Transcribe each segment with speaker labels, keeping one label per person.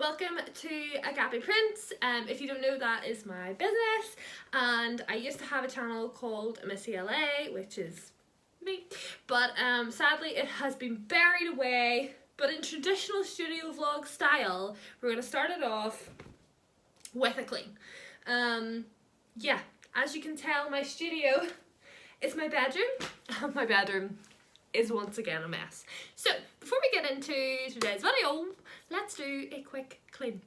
Speaker 1: Welcome to AgapePrints. If you don't know, that is my business, and I used to have a channel called Missy LA, which is me, but sadly it has been buried away. But in traditional studio vlog style, we're going to start it off with a clean. Yeah, as you can tell, my studio is my bedroom, and my bedroom is once again a mess. So before we get into today's video, let's do a quick clean.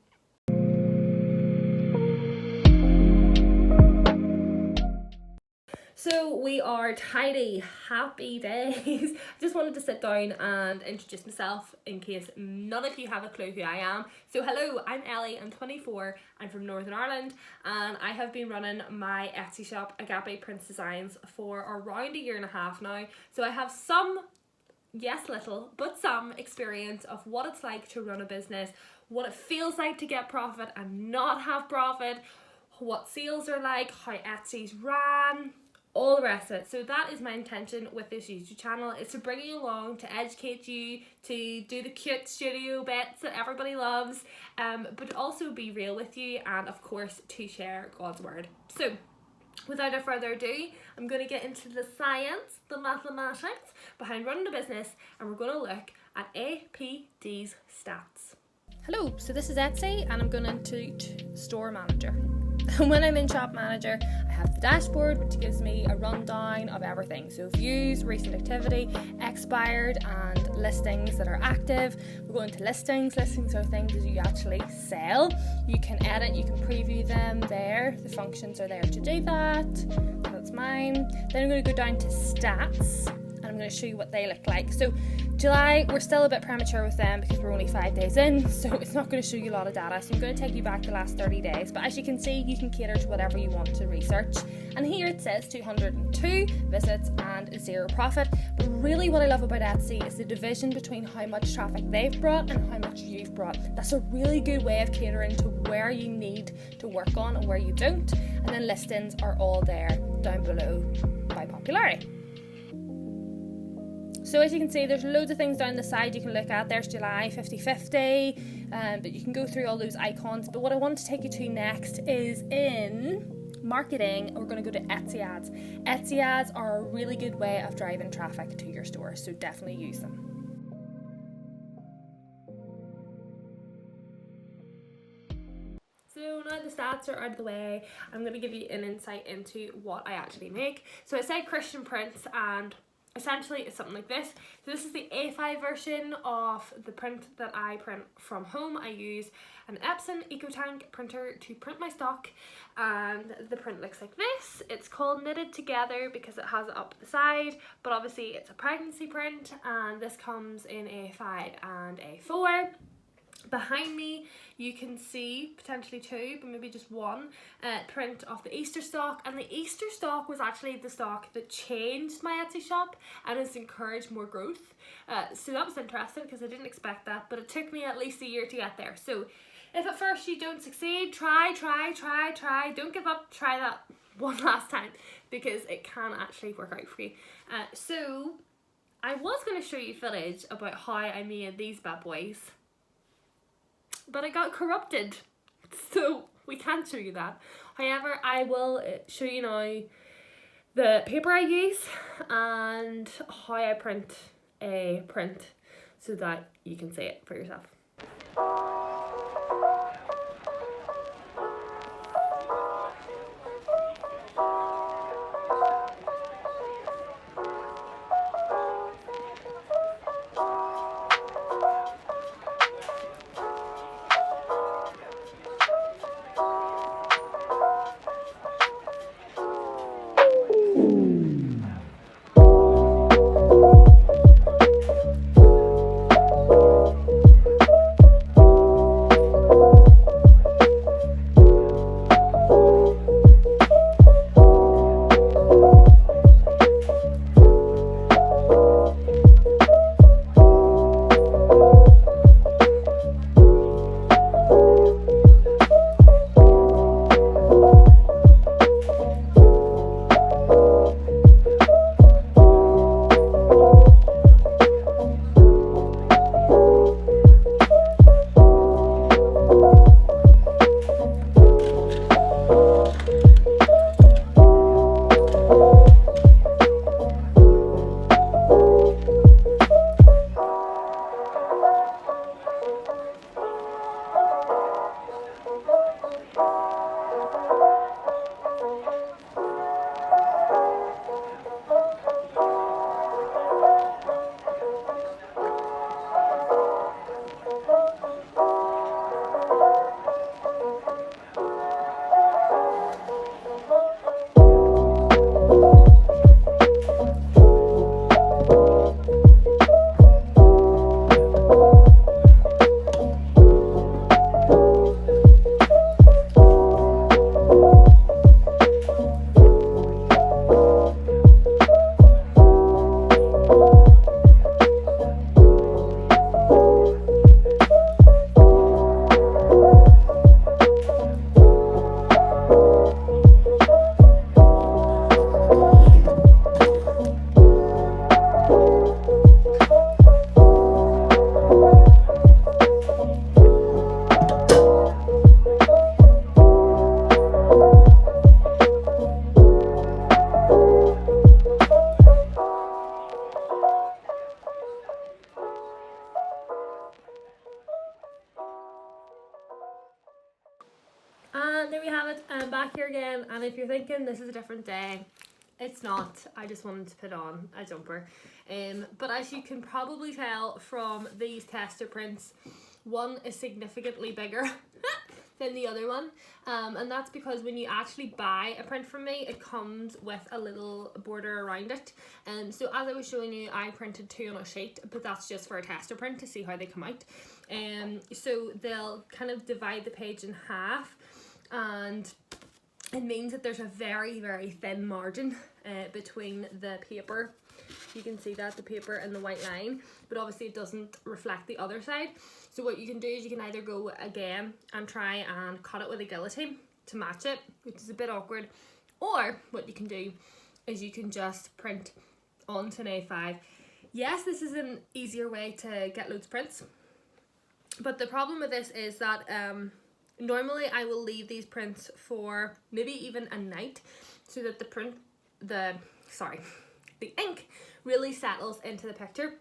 Speaker 1: So we are tidy, happy days. I just wanted to sit down and introduce myself in case none of you have a clue who I am. So hello, I'm Ellie, I'm 24, I'm from Northern Ireland, and I have been running my Etsy shop, AgapePrintsDesigns, for around a year and a half now. So I have some, yes little, but some experience of what it's like to run a business, what it feels like to get profit and not have profit, what sales are like, how Etsy's ran, all the rest of it. So that is my intention with this YouTube channel, is to bring you along, to educate you, to do the cute studio bits that everybody loves, but also be real with you, and of course to share God's word. So without further ado, I'm going to get into the science, the mathematics behind running a business, and we're going to look at APD's stats. Hello, so this is Etsy, and I'm going into Store Manager. When I'm in Shop Manager, I have the dashboard, which gives me a rundown of everything. So views, recent activity, expired, and listings that are active. We're going to listings. Listings are things that you actually sell. You can edit, you can preview them there. The functions are there to do that. That's mine. Then I'm going to go down to stats, and I'm going to show you what they look like. So July, we're still a bit premature with them because we're only 5 days in, so it's not going to show you a lot of data. So I'm going to take you back the last 30 days. But as you can see, you can cater to whatever you want to research. And here it says 202 visits and 0 profit. But really what I love about Etsy is the division between how much traffic they've brought and how much you've brought. That's a really good way of catering to where you need to work on and where you don't. And then listings are all there down below by popularity. So as you can see, there's loads of things down the side you can look at. There's July 50-50, but you can go through all those icons. But what I want to take you to next is in marketing, we're going to go to Etsy ads. Etsy ads are a really good way of driving traffic to your store, so definitely use them. So now the stats are out of the way, I'm going to give you an insight into what I actually make. So I said Christian prints, and essentially it's something like this. So this is the A5 version of the print that I print from home. I use an Epson EcoTank printer to print my stock, and the print looks like this. It's called Knitted Together because it has it up the side, but obviously it's a pregnancy print, and this comes in A5 and A4. Behind me you can see potentially two, but maybe just one print of the Easter stock, and the Easter stock was actually the stock that changed my Etsy shop and has encouraged more growth. So that was interesting because I didn't expect that, but it took me at least a year to get there. So if at first you don't succeed, try, don't give up, try that one last time because it can actually work out for you. So I was going to show you footage about how I made these bad boys, but I got corrupted, so we can't show you that. However, I will show you now the paper I use and how I print a print so that you can see it for yourself. And there we have it. I'm back here again, and if you're thinking this is a different day, it's not. I just wanted to put on a jumper. But as you can probably tell from these tester prints, one is significantly bigger than the other one, and that's because when you actually buy a print from me, it comes with a little border around it. So as I was showing you, I printed 2 on a sheet, but that's just for a tester print to see how they come out. So they'll kind of divide the page in half, and it means that there's a very, very thin margin between the paper. You can see that, the paper and the white line, but obviously it doesn't reflect the other side. So what you can do is you can either go again and try and cut it with a guillotine to match it, which is a bit awkward, or what you can do is you can just print onto an A5. Yes, this is an easier way to get loads of prints, but the problem with this is that normally I will leave these prints for maybe even a night so that the ink really settles into the picture.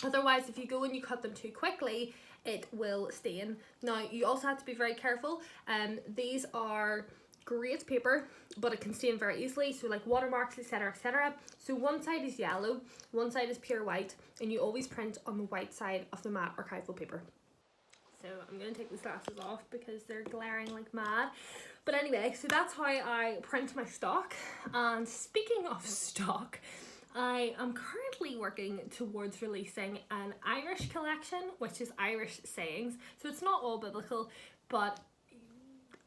Speaker 1: Otherwise, if you go and you cut them too quickly, it will stain. Now, you also have to be very careful. These are great paper, but it can stain very easily, so like watermarks, etc, etc. So one side is yellow, one side is pure white, and you always print on the white side of the matte archival paper. So I'm going to take these glasses off because they're glaring like mad. But anyway, so that's how I print my stock. And speaking of stock, I am currently working towards releasing an Irish collection, which is Irish sayings. So it's not all biblical, but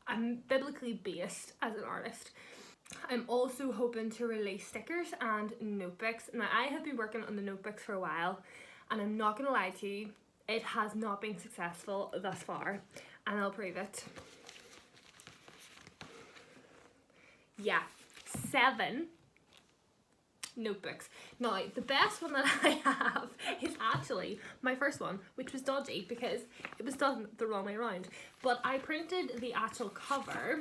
Speaker 1: I'm biblically based as an artist. I'm also hoping to release stickers and notebooks. Now, I have been working on the notebooks for a while, and I'm not going to lie to you, it has not been successful thus far, and I'll prove it. Yeah, 7 notebooks. Now, the best one that I have is actually my first one, which was dodgy because it was done the wrong way around. But I printed the actual cover,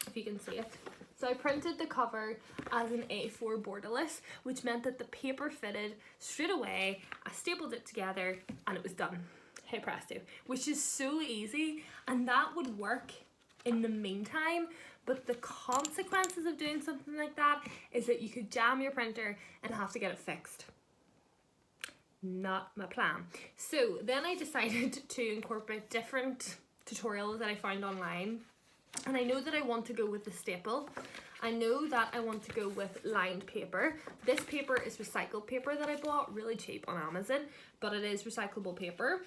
Speaker 1: if you can see it. So I printed the cover as an A4 borderless, which meant that the paper fitted straight away. I stapled it together and it was done. Hey presto, which is so easy, and that would work in the meantime. But the consequences of doing something like that is that you could jam your printer and have to get it fixed. Not my plan. So then I decided to incorporate different tutorials that I found online. And I know that I want to go with the staple. I know that I want to go with lined paper. This paper is recycled paper that I bought really cheap on Amazon, but it is recyclable paper.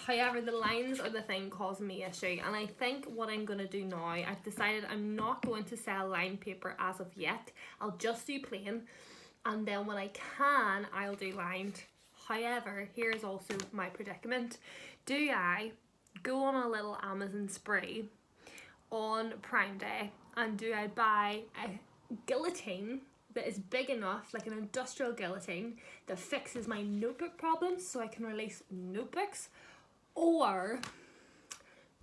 Speaker 1: However, the lines are the thing causing me issue, and I think what I'm going to do now, I've decided I'm not going to sell lined paper as of yet. I'll just do plain, and then when I can, I'll do lined. However, here's also my predicament. Do I go on a little Amazon spree on Prime Day, and do I buy a guillotine that is big enough, like an industrial guillotine, that fixes my notebook problems so I can release notebooks? Or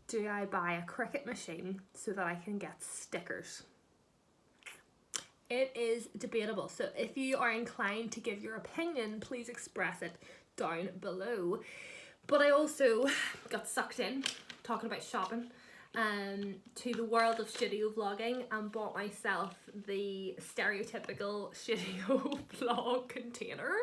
Speaker 1: do I buy a Cricut machine so that I can get stickers? It is debatable, so if you are inclined to give your opinion, please express it down below. But I also got sucked in, talking about shopping, to the world of studio vlogging, and bought myself the stereotypical studio vlog container.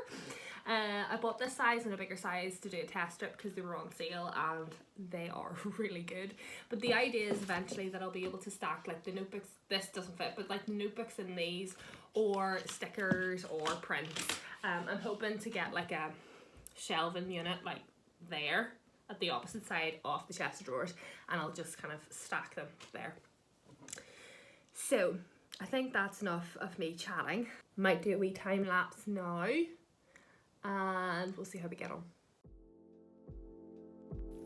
Speaker 1: I bought this size and a bigger size to do a test strip because they were on sale, and they are really good. But the idea is eventually that I'll be able to stack like the notebooks, this doesn't fit, but like the notebooks in these, or stickers or prints. I'm hoping to get like a shelving unit like there at the opposite side of the chest of drawers, and I'll just kind of stack them there. So I think that's enough of me chatting. Might do a wee time lapse now, and we'll see how we get on.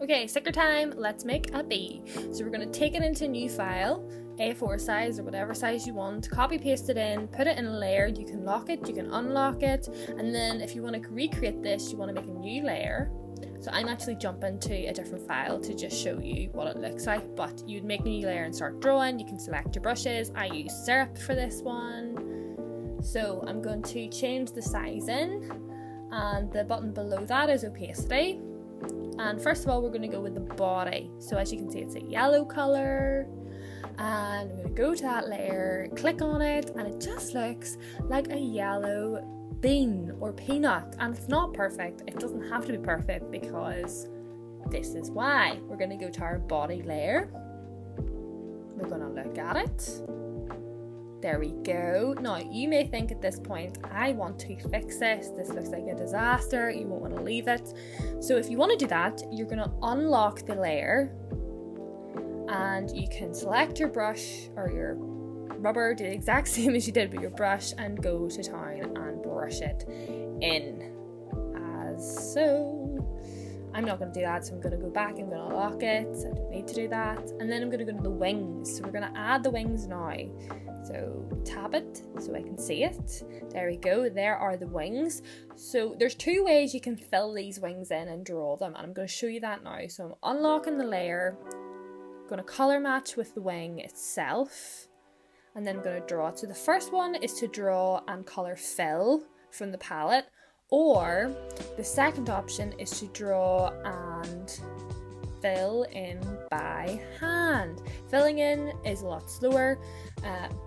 Speaker 1: Okay, sticker time. Let's make a bee. So we're going to take it into a new file, A4 size or whatever size you want, copy paste it in, put it in a layer. You can lock it, you can unlock it, and then if you want to recreate this, you want to make a new layer. So I'm actually jumping to a different file to just show you what it looks like, but you'd make a new layer and start drawing. You can select your brushes. I use syrup for this one. So I'm going to change the size in, and the button below that is opacity. And first of all, we're going to go with the body. So as you can see, it's a yellow colour. And I'm going to go to that layer, click on it, and it just looks like a yellow bean or peanut. And it's not perfect. It doesn't have to be perfect because this is why. We're going to go to our body layer. We're going to look at it. There we go. Now, you may think at this point, I want to fix this. This looks like a disaster. You won't want to leave it. So if you want to do that, you're going to unlock the layer and you can select your brush or your rubber, do the exact same as you did with your brush, and go to town and brush it in as so. I'm not going to do that, so I'm going to go back, I'm going to lock it, so I don't need to do that. And then I'm going to go to the wings, so we're going to add the wings now. So tap it so I can see it. There we go, there are the wings. So there's two ways you can fill these wings in and draw them, and I'm going to show you that now. So I'm unlocking the layer, going to colour match with the wing itself, and then I'm going to draw it. So the first one is to draw and colour fill from the palette, or the second option is to draw and fill in by hand. Filling in is a lot slower,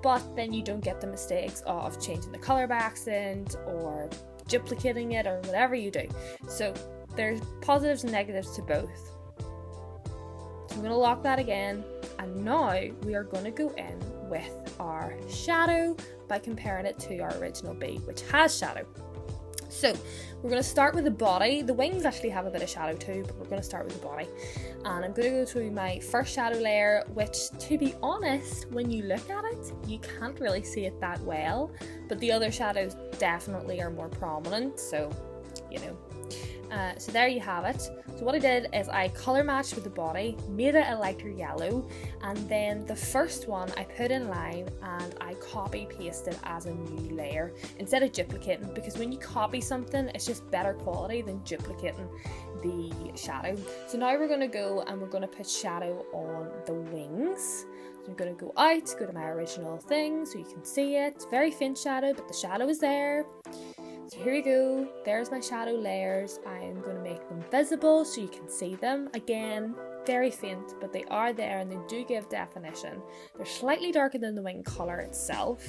Speaker 1: but then you don't get the mistakes of changing the colour by accident or duplicating it or whatever you do. So there's positives and negatives to both. So I'm going to lock that again, and now we are going to go in with our shadow by comparing it to our original bee, which has shadow. So we're going to start with the body. The wings actually have a bit of shadow too, but we're going to start with the body. And I'm going to go through my first shadow layer, which, to be honest, when you look at it, you can't really see it that well, but the other shadows definitely are more prominent, so, you know. So there you have it. So what I did is I colour matched with the body, made it a lighter yellow, and then the first one I put in line and I copy pasted as a new layer instead of duplicating, because when you copy something it's just better quality than duplicating the shadow. So now we're going to go and we're going to put shadow on the wings. So I'm going to go out, go to my original thing so you can see it. It's very faint shadow, but the shadow is there. So here we go, there's my shadow layers. I'm going to make them visible so you can see them. Again, very faint, but they are there and they do give definition. They're slightly darker than the wing colour itself.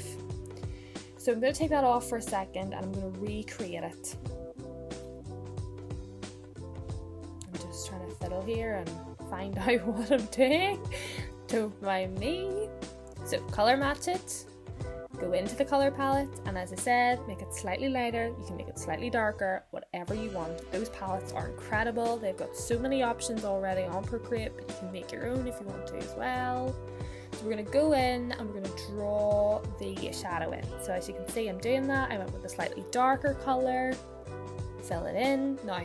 Speaker 1: So I'm going to take that off for a second and I'm going to recreate it. I'm just trying to fiddle here and find out what I'm doing. Don't mind me. So colour match it. Go into the colour palette, and as I said, make it slightly lighter, you can make it slightly darker, whatever you want. Those palettes are incredible, they've got so many options already on Procreate, but you can make your own if you want to as well. So we're going to go in and we're going to draw the shadow in. So as you can see, I'm doing that. I went with a slightly darker colour, fill it in. Now,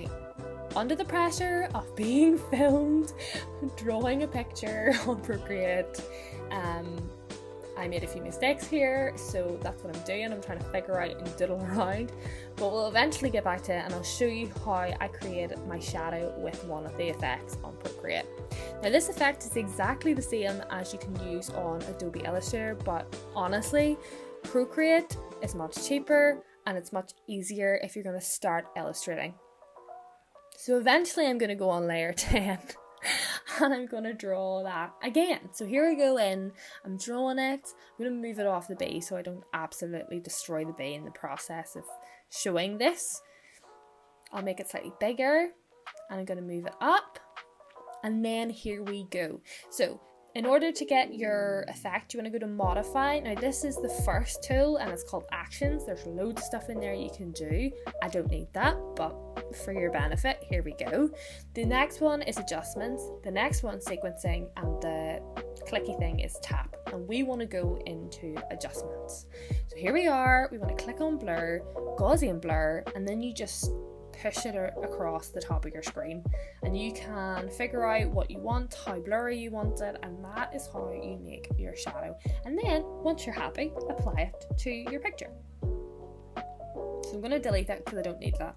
Speaker 1: under the pressure of being filmed, drawing a picture on Procreate, I made a few mistakes here, so that's what I'm doing. I'm trying to figure out and diddle around, but we'll eventually get back to it and I'll show you how I created my shadow with one of the effects on Procreate. Now this effect is exactly the same as you can use on Adobe Illustrator, but honestly, Procreate is much cheaper and it's much easier if you're going to start illustrating. So eventually I'm going to go on layer 10. And I'm going to draw that again. So here I go in, I'm drawing it, I'm going to move it off the bee so I don't absolutely destroy the bee in the process of showing this. I'll make it slightly bigger and I'm going to move it up, and then here we go. So in order to get your effect, you want to go to modify. Now this is the first tool and it's called actions. There's loads of stuff in there you can do. I don't need that, but for your benefit, here we go. The next one is adjustments, the next one sequencing, and the clicky thing is tap, and we want to go into adjustments. So here we are, we want to click on blur, Gaussian blur, and then you just push it across the top of your screen and you can figure out what you want, how blurry you want it, and that is how you make your shadow. And then once you're happy, apply it to your picture. So I'm going to delete that because I don't need that.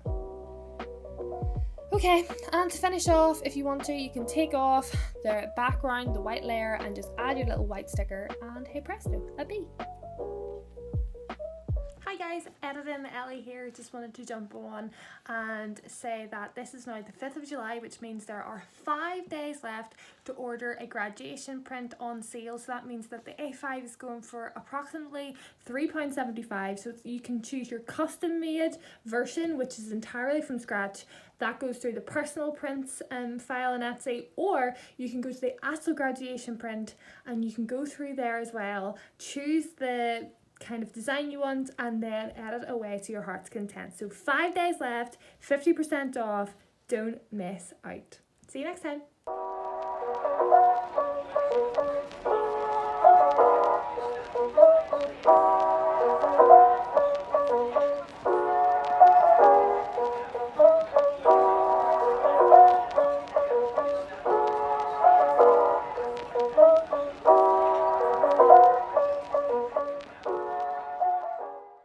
Speaker 1: Okay, and to finish off, if you want to, you can take off the background, the white layer, and just add your little white sticker, and hey presto, a bee.
Speaker 2: Hi
Speaker 1: Hi guys, Editing Ellie here. Just wanted to jump on and say that this is now the 5th of July, which means there are 5 days left to order a graduation print on sale. So that means that the A5 is going for approximately £3.75. So you can choose your custom made version, which is entirely from scratch. That goes through the personal prints file in Etsy, or you can go to the ASO graduation print and you can go through there as well, choose the kind of design you want and then edit away to your heart's content. So 5 days left, 50% off. Don't miss out. See you next time.